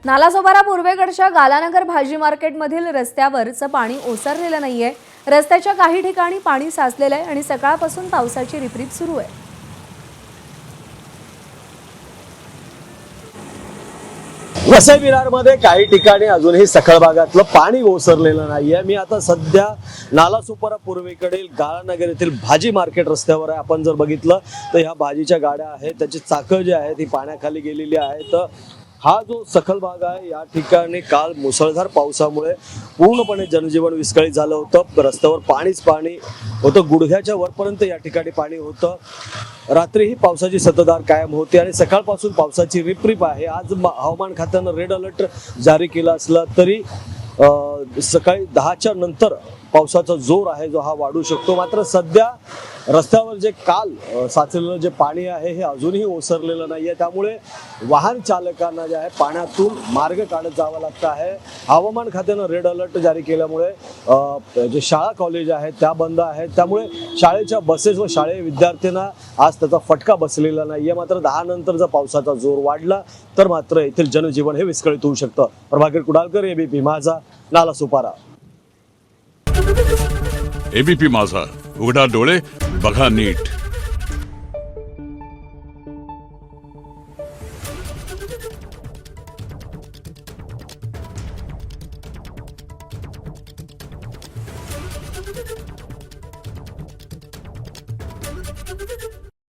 नालासोपारा पूर्वेकडच्या गालानगर भाजी मार्केटमधील रस्त्यावरचं पाणी ओसरलेलं नाहीये। रस्त्याच्या काही ठिकाणी पाणी साचलेलं आहे आणि सकाळपासून पावसाची रिपरिप सुरू आहे। वसई विरारमध्ये काही ठिकाणी अजूनही सखल भागातलं पाणी ओसरलेलं नाहीये। मी आता सध्या नालासोपारा पूर्वेकडील गाळानगर येथील भाजी मार्केट रस्त्यावर आहे। आपण जर बघितलं तर ह्या भाजीच्या गाड्या आहेत, त्याची चाकं जी आहेत ती पाण्याखाली गेलेली आहेत। हा जो सखल भाग आहे या ठिकाणी काल मुसळधार पावसामुळे पूर्णपणे जनजीवन विस्कळीत झालं होतं। रस्त्यावर पाणीच पाणी होतं, गुडघ्याच्या वरपर्यंत या ठिकाणी पाणी होतं। रात्रीही पावसाची संततधार कायम होती आणि सकाळपासून पावसाची रिपरिप आहे। आज हवामान खात्यानं रेड अलर्ट जारी केला असला तरी सकाळी 10च्या नंतर पावसाचा जोर आहे जो हा वाढू शकतो। मात्र सध्या रस्त्यावर जे काल साचलेलं जे पाणी आहे हे अजूनही ओसरलेलं नाहीये, त्यामुळे वाहन चालकांना जे आहे पाण्यातून मार्ग काढत जावं लागतं आहे। हवामान खात्यानं रेड अलर्ट जारी केल्यामुळे जे शाळा कॉलेज आहेत त्या बंद आहेत, त्यामुळे शाळेच्या बसेस व शाळेय विद्यार्थ्यांना आज त्याचा फटका बसलेला नाहीये। मात्र 10 नंतर जर पावसाचा जोर वाढला तर मात्र येथील जनजीवन हे विस्कळीत होऊ शकतं। प्रभाकर कुडालकर, एबीपी माझा, नालासोपारा। एबीपी माझा, उघडा डोळे बघा नीट।